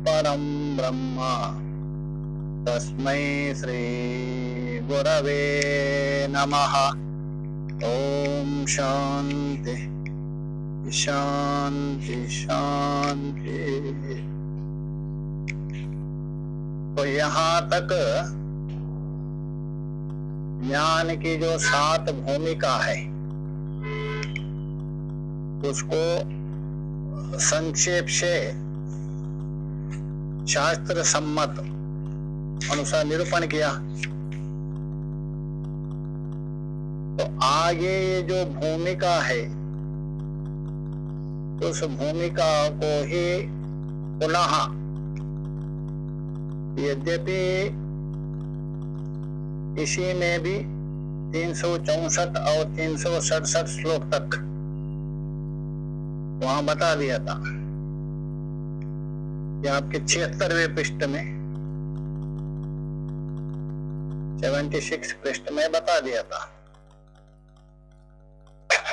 परं ब्रह्म तस्मै श्री गुरवे नमः। ओम शांति शांति शांति। तो यहाँ तक ज्ञान की जो 7 भूमिका है उसको संक्षेप से शास्त्र सम्मत अनुसार निरूपण किया। तो आगे ये जो भूमिका है उस भूमिका को ही पुनः, यद्यपि इसी में भी 364 और 367 श्लोक तक वहां बता दिया था कि आपके 76वें पृष्ठ में 76 पृष्ठ में बता दिया था।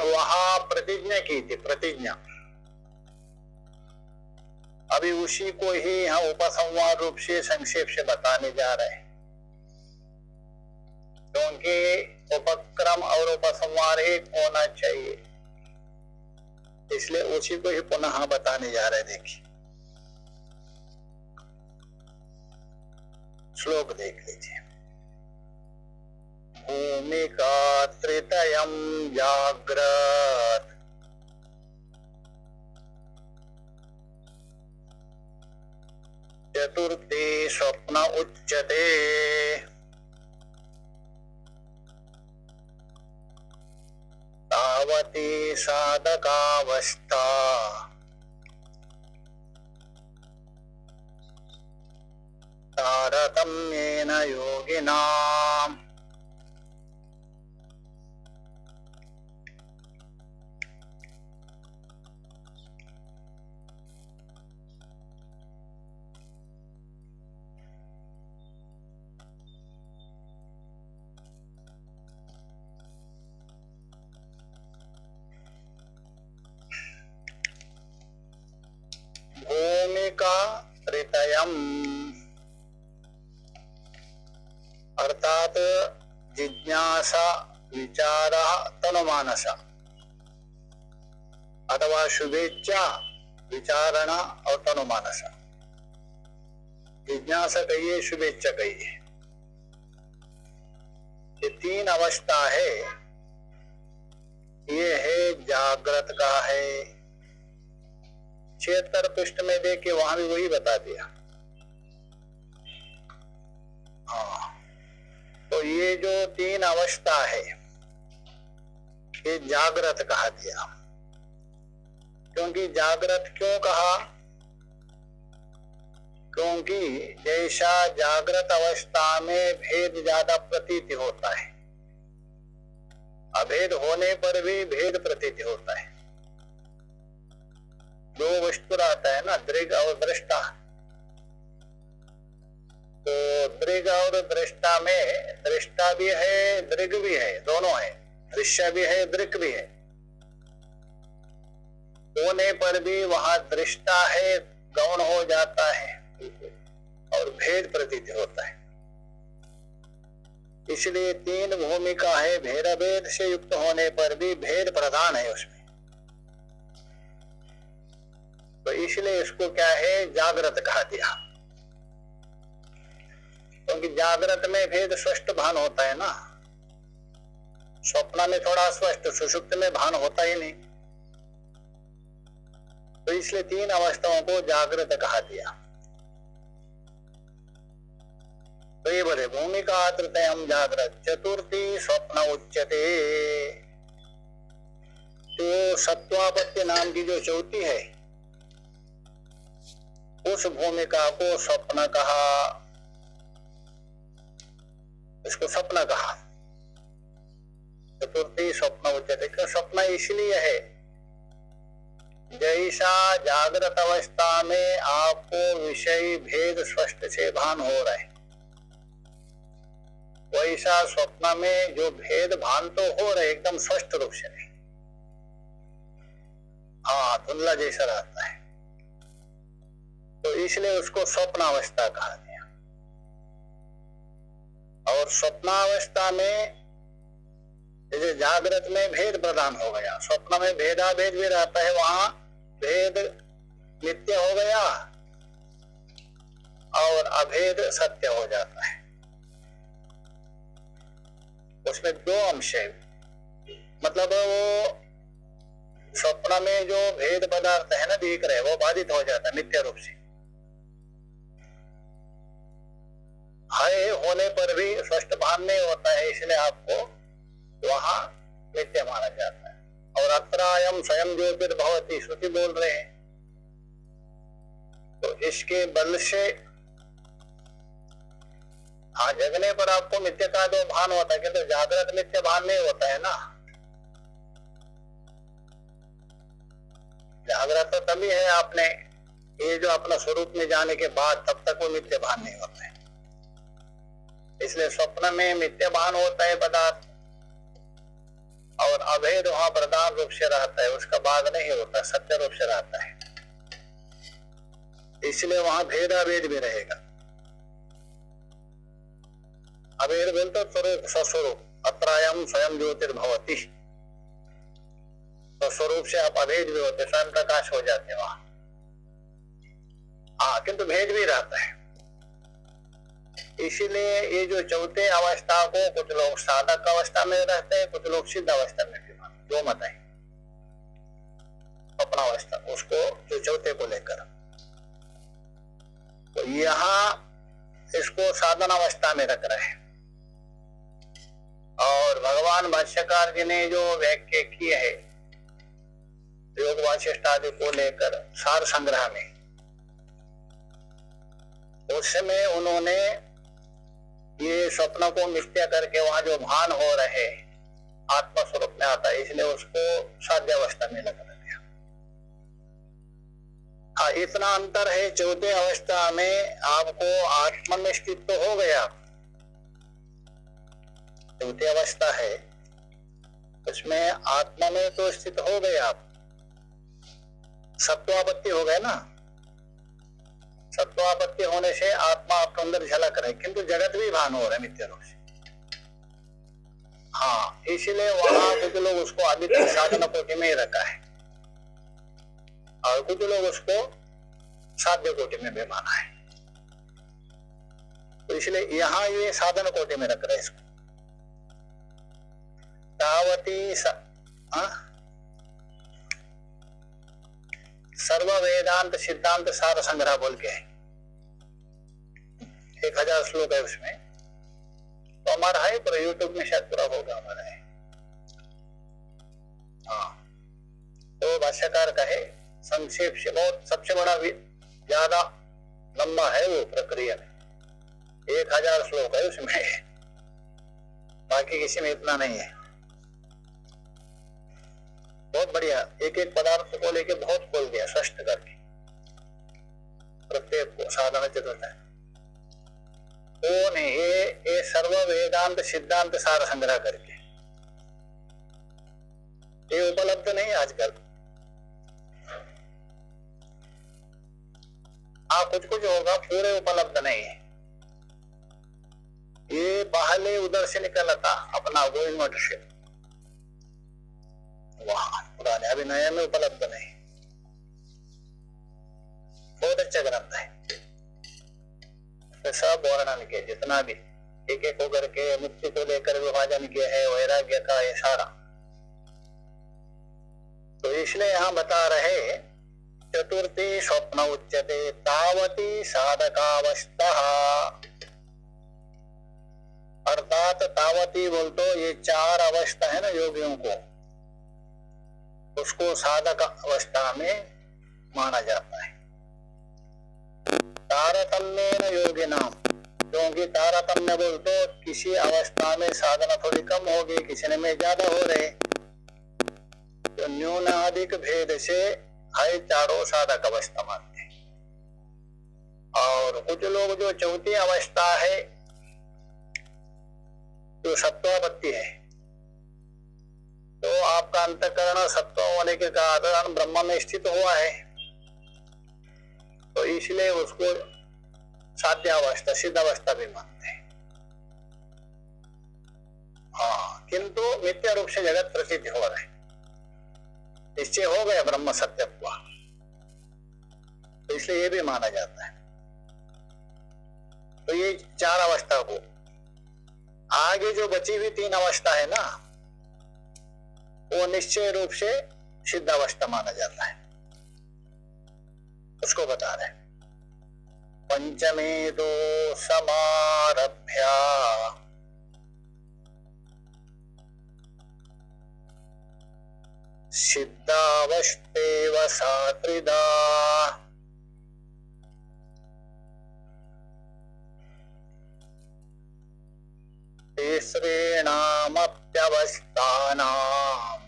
वहां प्रतिज्ञा की थी, प्रतिज्ञा। अभी उसी को ही यहाँ उपसंहार रूप से संक्षेप से बताने जा रहे हैं, क्योंकि उपक्रम और उपसंहार एक होना चाहिए, इसलिए उसी को ही पुनः बताने जा रहे। देखिए श्लोक देख लीजिए। भूमिका त्रितयं जाग्रत चतुर्थी स्वप्न उच्यते तावती साधकावस्था तारतम्येन योगिनाम्। भूमिका त्रितयम् अर्थात जिज्ञासा, विचार, तनुमानस, अथवा शुभेच्छा, विचारणा और तनुमानस। जिज्ञासा कहिए, शुभेच्छा कहिए, ये 3 अवस्था है। ये है जागृत का है। 76 पृष्ठ में देखे वहां भी वही बता दिया। हाँ, तो ये जो 3 अवस्था है ये जागृत कहा दिया। क्योंकि जागृत क्यों कहा? क्योंकि जैसा जागृत अवस्था में भेद ज्यादा प्रतीत होता है, अभेद होने पर भी भेद प्रतीत होता है। 2 वस्तु रहता है ना, दृग और दृष्टा। तो दृग और दृष्टा में दृष्टा भी है, दृग भी है, दोनों है। दृश्य भी है, दृक् भी है। होने पर भी वहां दृष्टा है, गौण हो जाता है और भेद प्रतीत होता है। इसलिए 3 भूमिका है। भेद भेद से युक्त होने पर भी भेद प्रधान है उसमें। तो इसलिए इसको क्या है, जागृत कहा दिया। क्योंकि जागृत में भेद स्पष्ट भान होता है ना, स्वप्न में थोड़ा स्पष्ट, सुषुप्त में भान होता ही नहीं। तो इसलिए 3 अवस्थाओं को जागृत कहा दिया। तो ये बोले भूमिका त्रितयम् जागृत चतुर्थी स्वप्न उच्यते। तो सत्वापत्य नाम की जो चौथी है उस भूमिका को स्वप्न कहा। इसको स्वप्न कहा। चतुर्थी स्वप्न उच्यते। क्यों स्वप्न? इसलिए है जैसा जागृत अवस्था में आपको विषय भेद स्पष्ट से भान हो रहा है, वैसा स्वप्न में जो भेद भान तो हो रहे एकदम स्पष्ट रूप से नहीं, हाँ धुंधला जैसा रहता है। तो इसलिए उसको स्वप्नावस्था कहा गया। और स्वप्नावस्था में जैसे जागृत में भेद प्रदान हो गया, स्वप्न में भेदाभेद भी रहता है, वहां भेद नित्य हो गया और अभेद सत्य हो जाता है। उसमें दो अंश है, मतलब वो स्वप्न में जो भेद पदार्थ है ना दिख रहे, वो बाधित हो जाता है नित्य रूप से, है होने पर भी स्पष्ट भान नहीं होता है, इसलिए आपको वहां नित्य माना जाता है। और अत्रायम स्वयं ज्योतिर्भवति श्रुति बोल रहे हैं, तो इसके बल से हाँ जगने पर आपको नित्य का जो भान होता है, किंतु तो जागृत नित्य भान नहीं होता है ना। जागृत तो तभी है आपने ये जो अपना स्वरूप में जाने के बाद, तब तक वो नित्य भान नहीं होता है। इसलिए स्वप्न में नित्य भान होता है पदार्थ, और अभेद वहां प्रधान रूप से रहता है, उसका बाद नहीं होता, सत्य रूप से रहता है, इसलिए वहां भेदाभेद भी रहेगा। अभेद बोलते स्वरूप स्वस्वरूप, अत्रायम स्वयं ज्योतिर्भवति, तो स्वरूप से आप अभेद भी होते, स्वयं प्रकाश हो जाते वहां, हाँ, किंतु भेद भी रहता है। इसीलिए ये जो चौथे अवस्था को कुछ लोग साधक अवस्था में रहते हैं, कुछ लोग सिद्ध अवस्था में भी मानते, दो मत है अपना अवस्था, उसको जो चौथे को लेकर, तो यहाँ इसको साधन अवस्था में रख रहे हैं। और भगवान भाष्यकार जी ने जो व्याख्या की है योग वासिष्ठ आदि को लेकर सार संग्रह में, उसमें उन्होंने ये स्वप्न को मिथ्या करके वहां जो भान हो रहे आत्मा स्वरूप में आता है, इसलिए उसको साध्य अवस्था में लगा दिया। हाँ, इतना अंतर है। चौथे अवस्था में आपको आत्मा में स्थित तो हो गया, चौथी अवस्था है उसमें आत्मा में तो स्थित हो गए आप, सत्वापत्ति हो गए ना, सत्वापत्ति होने से आत्मा आपके अंदर झलक रहे, किंतु जगत भी भान हो रहा है मिथ्या रूप से। हाँ, इसलिए वहां कुछ लोग उसको आदित्य साधन कोटि में ही रखा है और कुछ लोग उसको साध्य कोटि में भी माना है, तो इसलिए यहाँ ये साधन कोटि में रख रहे इसको। तावती सर्व वेदांत सिद्धांत सार संग्रह बोल के है, 1000 श्लोक है उसमें, तो हमारा है पर यूट्यूब में शायद पूरा होगा हमारा है। हाँ, तो भाष्यकार का है संक्षेप से, बहुत सबसे बड़ा ज्यादा लंबा है वो प्रक्रिया में, 1000 श्लोक है उसमें, बाकी किसी में इतना नहीं है। बहुत बढ़िया, एक एक पदार्थ को लेके बहुत खोल दिया स्पष्ट करके, प्रत्येक को साधन चतुर्थ है वो नहीं, ये सर्व वेदांत सिद्धांत सार संग्रह करके, ये उपलब्ध नहीं आजकल। हाँ, कुछ कुछ होगा, पूरे उपलब्ध नहीं है। ये पहले उधर से निकला था अपना गोविंद मठ से, वहां पुराने, अभी नए में उपलब्ध नहीं। बहुत अच्छा ग्रंथ है, सब वर्णन के जितना भी एक एक होकर के मुक्ति को लेकर विभाजन किया है, वैराग्य का ये सारा, तो इसलिए यहाँ बता रहे चतुर्थी स्वप्न उच्यते तावती साधकावस्था, अर्थात तावती बोल तो ये 4 अवस्था है ना योगियों को, उसको साधक अवस्था में माना जाता है। तारतम्य योगी नाम, क्योंकि तारतम्य बोल तो किसी अवस्था में साधना थोड़ी कम होगी, किसी में ज्यादा हो रहे, तो न्यूनाधिक भेद से है चारों साधक अवस्था मानते हैं। और कुछ लोग जो चौथी अवस्था है जो सत्वापत्ति है, तो आपका अंतःकरण सत्व होने के कारण ब्रह्म में स्थित हुआ है, तो इसलिए उसको साध्यावस्था सिद्धावस्था भी मानते हैं। हाँ, किंतु मिथ्या रूप से जगत प्रसिद्ध हो रहे, निश्चय हो गया ब्रह्म सत्य हुआ, तो इसलिए ये भी माना जाता है। तो ये चार अवस्था को, आगे जो बची हुई तीन अवस्था है ना, वो निश्चय रूप से सिद्धावस्था माना जाता है, उसको बता रहे। पंचमी दो समारभ्या सिद्धावस्थेव सात्रिदा तीसरेणामप्यवस्थानाम्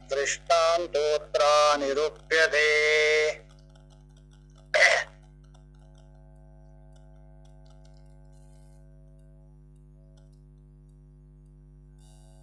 दृष्टान्तोऽत्र निरुक्तानि